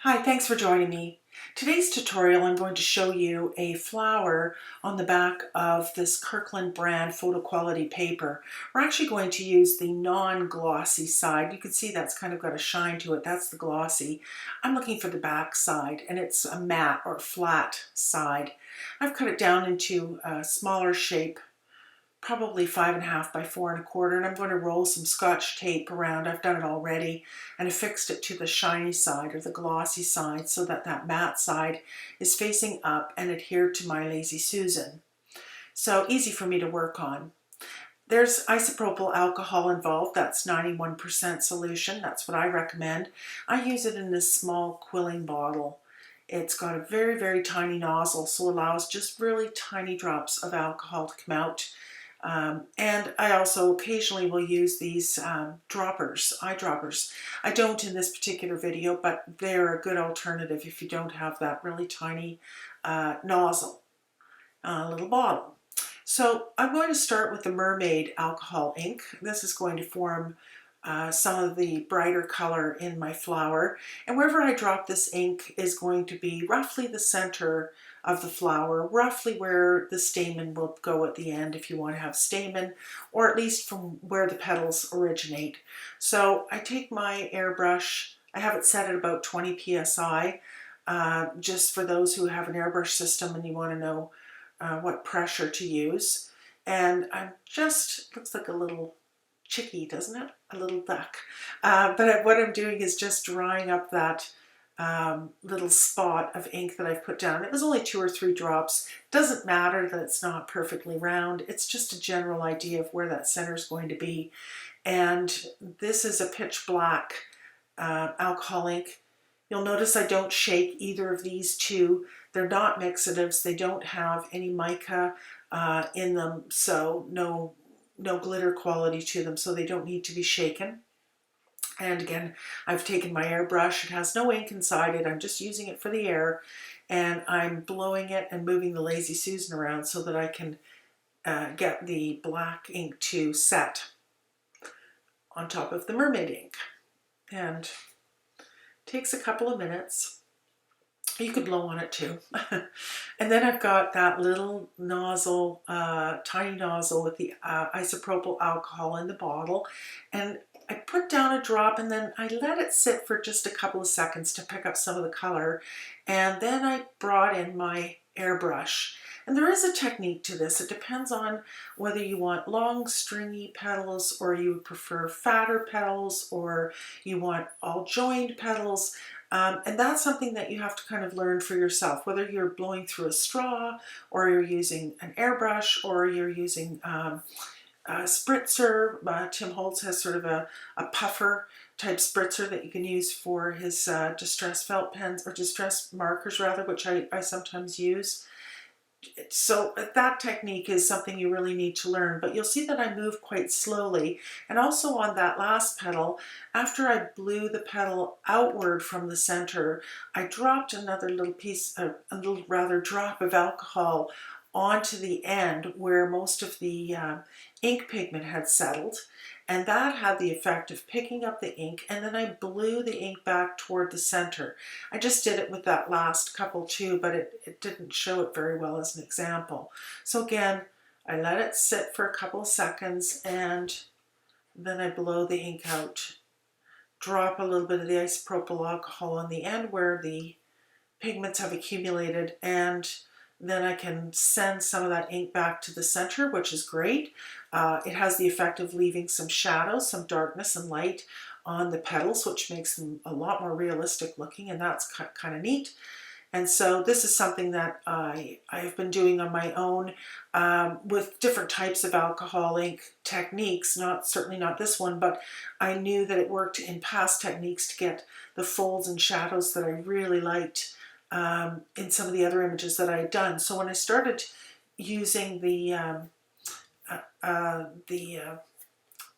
Hi, thanks for joining me. Today's tutorial I'm going to show you a flower on the back of this Kirkland brand photo quality paper. We're actually going to use the non-glossy side. You can see that's kind of got a shine to it. That's the glossy. I'm looking for the back side, and it's a matte or flat side. I've cut it down into a smaller shape, probably 5.5 by 4.25, and I'm going to roll some Scotch tape around. I've done it already, and affixed it to the shiny side or the glossy side so that that matte side is facing up and adhered to my Lazy Susan. So easy for me to work on. There's isopropyl alcohol involved. That's 91% solution. That's what I recommend. I use it in this small quilling bottle. It's got a very, very tiny nozzle, so allows just really tiny drops of alcohol to come out. And I also occasionally will use these eyedroppers. I don't in this particular video, but they're a good alternative if you don't have that really tiny nozzle, little bottle. So I'm going to start with the Mermaid alcohol ink. This is going to form some of the brighter color in my flower. And wherever I drop this ink is going to be roughly the center of the flower, roughly where the stamen will go at the end if you want to have stamen, or at least from where the petals originate. So I take my airbrush, I have it set at about 20 psi, just for those who have an airbrush system and you want to know what pressure to use. And I'm just, looks like a little chicky, doesn't it? A little duck. But what I'm doing is just drying up that little spot of ink that I've put down. It was only 2 or 3 drops. Doesn't matter that it's not perfectly round. It's just a general idea of where that center is going to be. And this is a pitch black alcohol ink. You'll notice I don't shake either of these two. They're not mixatives. They don't have any mica in them, so no glitter quality to them, so they don't need to be shaken. And again, I've taken my airbrush. It has no ink inside it. I'm just using it for the air, and I'm blowing it and moving the Lazy Susan around so that I can get the black ink to set on top of the mermaid ink. And it takes a couple of minutes. You could blow on it too. And then I've got that little nozzle, tiny nozzle with the isopropyl alcohol in the bottle. And I put down a drop and then I let it sit for just a couple of seconds to pick up some of the color. And then I brought in my airbrush. And there is a technique to this. It depends on whether you want long stringy petals or you prefer fatter petals or you want all joined petals. And that's something that you have to kind of learn for yourself, whether you're blowing through a straw or you're using an airbrush or you're using a spritzer. Tim Holtz has sort of a puffer type spritzer that you can use for his distress felt pens, or distress markers rather, which I sometimes use. So that technique is something you really need to learn, but you'll see that I move quite slowly. And also on that last petal, after I blew the petal outward from the center, I dropped another little piece, a little rather drop of alcohol onto the end where most of the ink pigment had settled. And that had the effect of picking up the ink, and then I blew the ink back toward the center. I just did it with that last couple too, but it didn't show it very well as an example. So again, I let it sit for a couple of seconds and then I blow the ink out. Drop a little bit of the isopropyl alcohol on the end where the pigments have accumulated, and then I can send some of that ink back to the center, which is great. It has the effect of leaving some shadows, some darkness and light on the petals, which makes them a lot more realistic looking, and that's kind of neat. And so this is something that I've been doing on my own with different types of alcohol ink techniques, certainly not this one, but I knew that it worked in past techniques to get the folds and shadows that I really liked in some of the other images that I had done. So when I started using the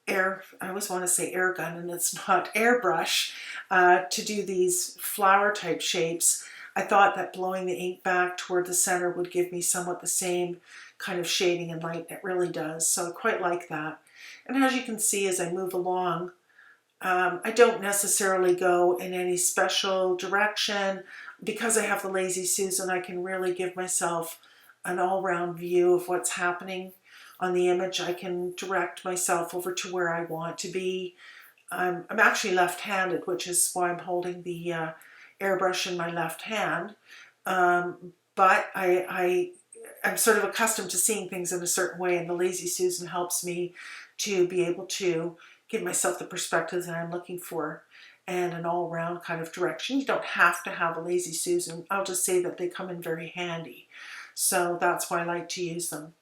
air, I always want to say air gun and it's not, airbrush, to do these flower type shapes, I thought that blowing the ink back toward the center would give me somewhat the same kind of shading and light. It really does. So I quite like that. And as you can see, as I move along, I don't necessarily go in any special direction. Because I have the Lazy Susan, I can really give myself an all-round view of what's happening on the image. I can direct myself over to where I want to be. I'm actually left-handed, which is why I'm holding the airbrush in my left hand. But I'm sort of accustomed to seeing things in a certain way, and the Lazy Susan helps me to be able to give myself the perspective that I'm looking for and an all-round kind of direction. You don't have to have a Lazy Susan. I'll just say that they come in very handy. So that's why I like to use them.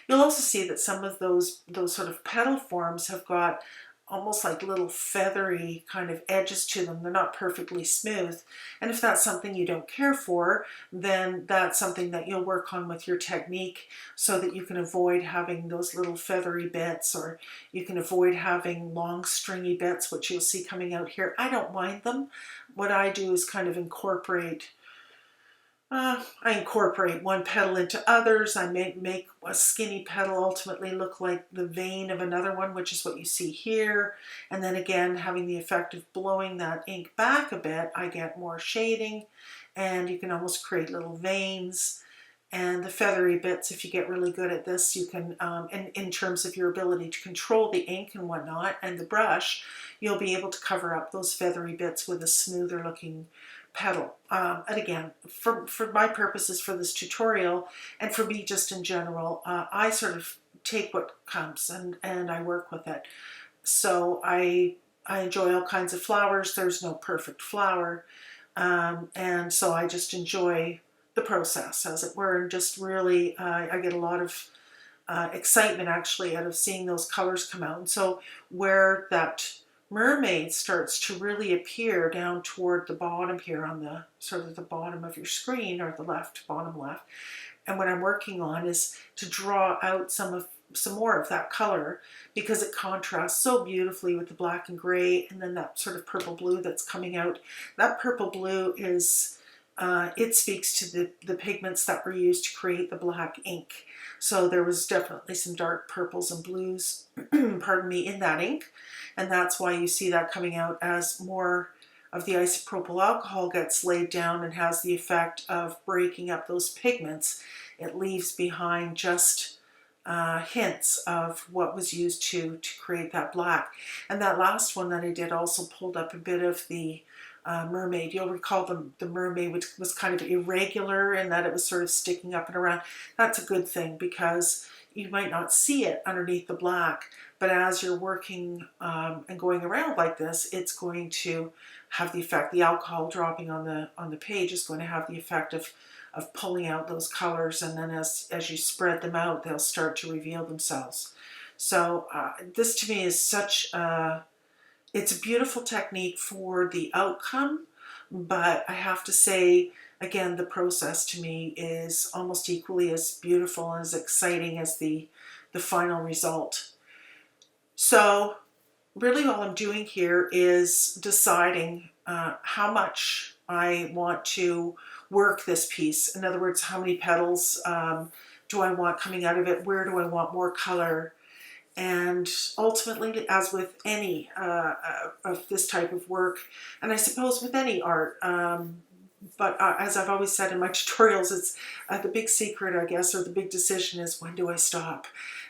You'll also see that some of those sort of petal forms have got almost like little feathery kind of edges to them. They're not perfectly smooth. And if that's something you don't care for, then that's something that you'll work on with your technique so that you can avoid having those little feathery bits, or you can avoid having long stringy bits, which you'll see coming out here. I don't mind them. What I do is kind of incorporate one petal into others. I make a skinny petal ultimately look like the vein of another one, which is what you see here. And then again, having the effect of blowing that ink back a bit, I get more shading, and you can almost create little veins. And the feathery bits, if you get really good at this, you can, in terms of your ability to control the ink and whatnot, and the brush, you'll be able to cover up those feathery bits with a smoother looking petal. And again, for my purposes for this tutorial, and for me just in general, I sort of take what comes and I work with it. So I enjoy all kinds of flowers. There's no perfect flower. And so I just enjoy the process, as it were, and just really, I get a lot of excitement actually out of seeing those colors come out. And so where that mermaid starts to really appear down toward the bottom here on the sort of the bottom of your screen, or the left, bottom left, and what I'm working on is to draw out some more of that color, because it contrasts so beautifully with the black and gray, and then that sort of purple blue that's coming out. That purple blue is it speaks to the pigments that were used to create the black ink. So there was definitely some dark purples and blues, pardon me, in that ink. And that's why you see that coming out as more of the isopropyl alcohol gets laid down and has the effect of breaking up those pigments. It leaves behind just hints of what was used to create that black. And that last one that I did also pulled up a bit of the mermaid. You'll recall the mermaid, which was kind of irregular in that it was sort of sticking up and around. That's a good thing, because you might not see it underneath the black, but as you're working and going around like this, it's going to have the effect. The alcohol dropping on the page is going to have the effect of pulling out those colors, and then as you spread them out, they'll start to reveal themselves. So this to me is such it's a beautiful technique for the outcome, but I have to say, again, the process to me is almost equally as beautiful and as exciting as the final result. So really all I'm doing here is deciding how much I want to work this piece. In other words, how many petals do I want coming out of it? Where do I want more color? And ultimately, as with any of this type of work, and I suppose with any art, but as I've always said in my tutorials, it's the big secret, I guess, or the big decision is, when do I stop?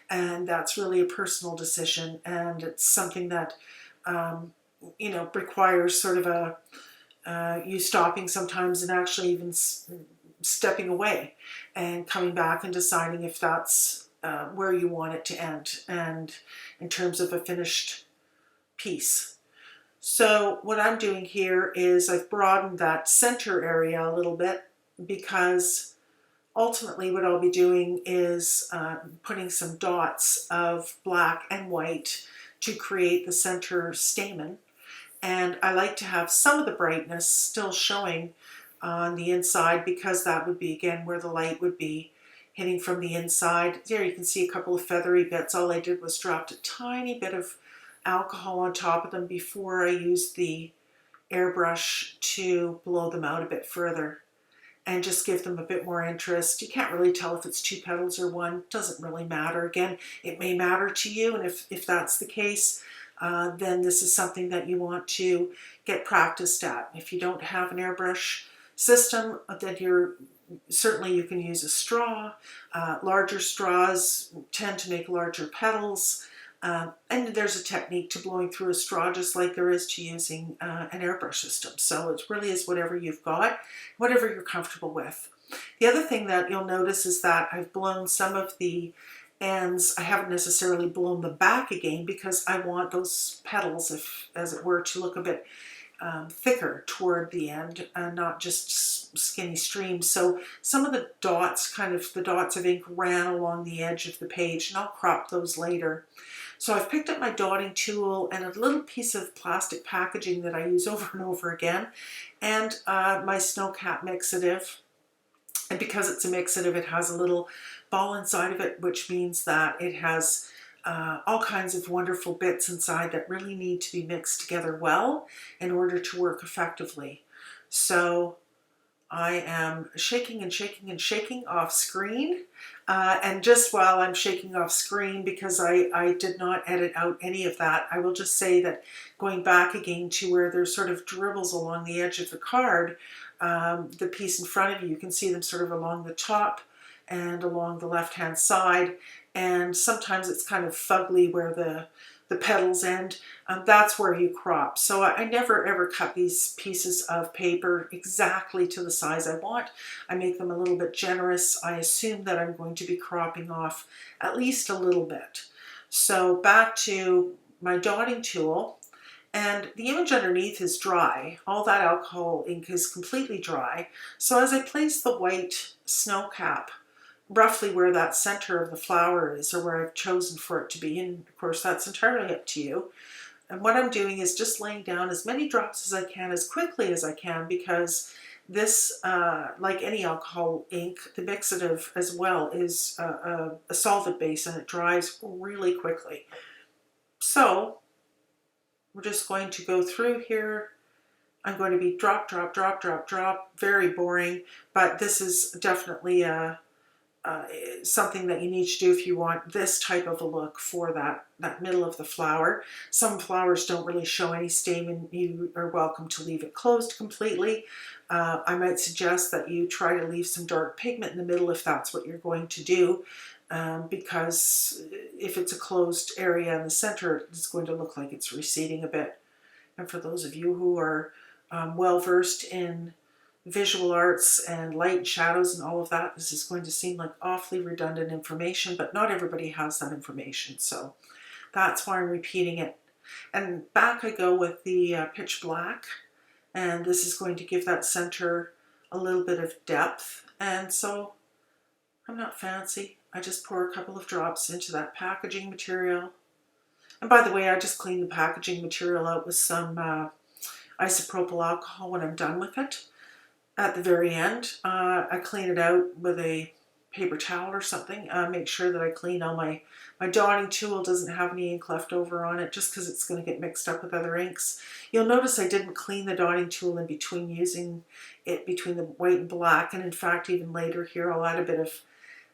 And that's really a personal decision, and it's something that you know, requires sort of you stopping sometimes, and actually even stepping away and coming back and deciding if that's where you want it to end, and in terms of a finished piece. So what I'm doing here is I've broadened that center area a little bit, because ultimately what I'll be doing is putting some dots of black and white to create the center stamen. And I like to have some of the brightness still showing on the inside, because that would be, again, where the light would be hitting from the inside. There you can see a couple of feathery bits. All I did was dropped a tiny bit of alcohol on top of them before I used the airbrush to blow them out a bit further and just give them a bit more interest. You can't really tell if it's two petals or one. Doesn't really matter. Again, it may matter to you, and if that's the case, then this is something that you want to get practiced at. If you don't have an airbrush system, then certainly you can use a straw. Larger straws tend to make larger petals. And there's a technique to blowing through a straw just like there is to using an airbrush system. So it really is whatever you've got, whatever you're comfortable with. The other thing that you'll notice is that I've blown some of the ends. I haven't necessarily blown the back again because I want those petals, if as it were, to look a bit thicker toward the end and not just skinny streams. So some of the dots, the dots of ink ran along the edge of the page, and I'll crop those later. So I've picked up my dotting tool and a little piece of plastic packaging that I use over and over again, and my snow cap mixative. And because it's a mixative, it has a little ball inside of it, which means that it has all kinds of wonderful bits inside that really need to be mixed together well in order to work effectively. So I am shaking and shaking and shaking off screen. And just while I'm shaking off screen, because I did not edit out any of that, I will just say that going back again to where there's sort of dribbles along the edge of the card, the piece in front of you, you can see them sort of along the top and along the left-hand side. And sometimes it's kind of fugly where the petals end. That's where you crop. So I never ever cut these pieces of paper exactly to the size I want. I make them a little bit generous. I assume that I'm going to be cropping off at least a little bit. So back to my dotting tool, and the image underneath is dry. All that alcohol ink is completely dry. So as I place the white snow cap roughly where that center of the flower is, or where I've chosen for it to be, and of course that's entirely up to you. And what I'm doing is just laying down as many drops as I can, as quickly as I can, because this, like any alcohol ink, the mixative as well is a solvent base, and it dries really quickly. So we're just going to go through here. I'm going to be drop, drop, drop, drop, drop. Very boring, but this is definitely something that you need to do if you want this type of a look for that middle of the flower. Some flowers don't really show any stamen. You are welcome to leave it closed completely. I might suggest that you try to leave some dark pigment in the middle if that's what you're going to do, because if it's a closed area in the center, it's going to look like it's receding a bit. And for those of you who are well versed in visual arts and light and shadows and all of that, this is going to seem like awfully redundant information, but not everybody has that information, so that's why I'm repeating it. And back I go with the pitch black, and this is going to give that center a little bit of depth. And so I'm not fancy, I just pour a couple of drops into that packaging material. And by the way, I just clean the packaging material out with some isopropyl alcohol when I'm done with it. At the very end, I clean it out with a paper towel or something. Make sure that I clean all my dotting tool doesn't have any ink left over on it, just because it's going to get mixed up with other inks. You'll notice I didn't clean the dotting tool in between using it between the white and black, and in fact even later here I'll add a bit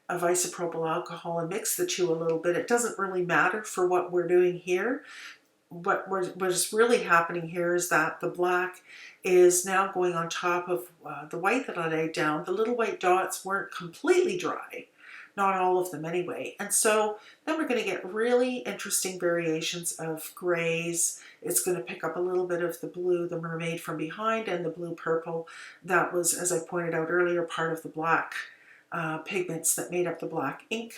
of isopropyl alcohol and mix the two a little bit. It doesn't really matter for what we're doing here. What is really happening here is that the black is now going on top of the white that I laid down. The little white dots weren't completely dry, not all of them anyway. And so then we're going to get really interesting variations of grays. It's going to pick up a little bit of the blue, the mermaid from behind, and the blue purple that was, as I pointed out earlier, part of the black pigments that made up the black ink.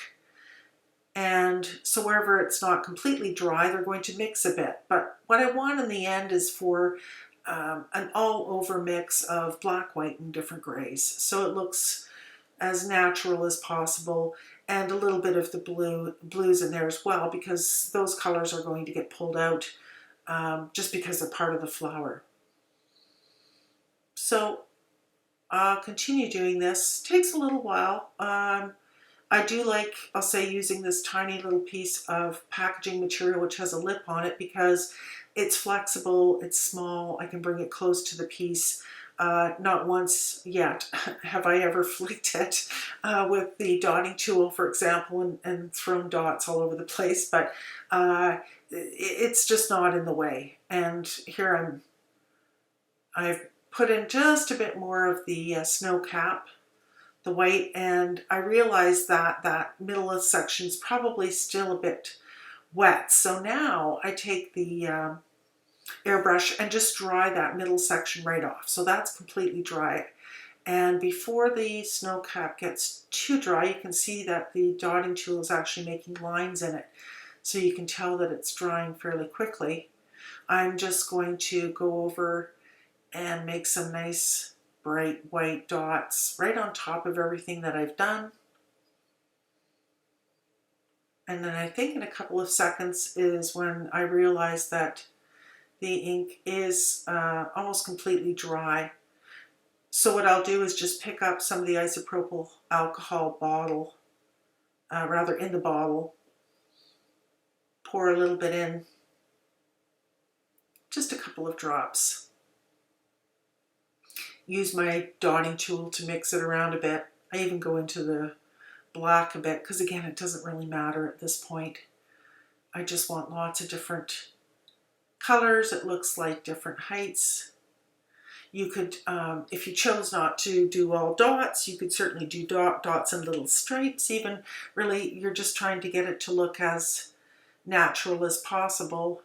And so wherever it's not completely dry, they're going to mix a bit. But what I want in the end is for an all-over mix of black, white, and different grays. So it looks as natural as possible, and a little bit of the blues in there as well, because those colors are going to get pulled out just because they're part of the flower. So I'll continue doing this. It takes a little while. I do like, I'll say, using this tiny little piece of packaging material which has a lip on it, because it's flexible, it's small, I can bring it close to the piece. Not once yet have I ever flicked it with the dotting tool, for example, and thrown dots all over the place, but it's just not in the way. And here I've put in just a bit more of the snow cap, the white, and I realized that that middle section is probably still a bit wet. So now I take the airbrush and just dry that middle section right off. So that's completely dry. And before the snow cap gets too dry, you can see that the dotting tool is actually making lines in it. So you can tell that it's drying fairly quickly. I'm just going to go over and make some nice bright white dots right on top of everything that I've done. And then I think in a couple of seconds is when I realize that the ink is almost completely dry. So what I'll do is just pick up some of the isopropyl alcohol bottle, rather in the bottle, pour a little bit in, just a couple of drops. Use my dotting tool to mix it around a bit. I even go into the black a bit because again it doesn't really matter at this point. I just want lots of different colors. It looks like different heights. You could, if you chose not to do all dots, you could certainly do dots and little stripes even. Really, you're just trying to get it to look as natural as possible.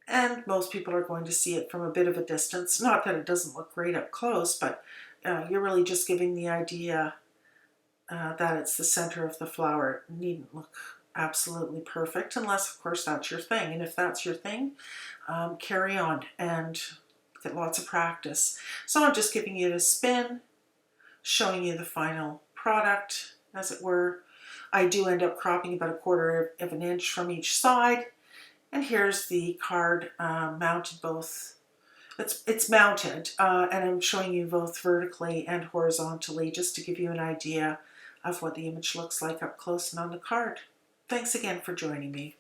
And most people are going to see it from a bit of a distance. Not that it doesn't look great up close, but you're really just giving the idea that it's the center of the flower. It needn't look absolutely perfect unless, of course, that's your thing. And if that's your thing, carry on and get lots of practice. So I'm just giving you a spin, showing you the final product, as it were. I do end up cropping about 1/4 of an inch from each side. And here's the card mounted both. It's mounted, and I'm showing you both vertically and horizontally just to give you an idea of what the image looks like up close and on the card. Thanks again for joining me.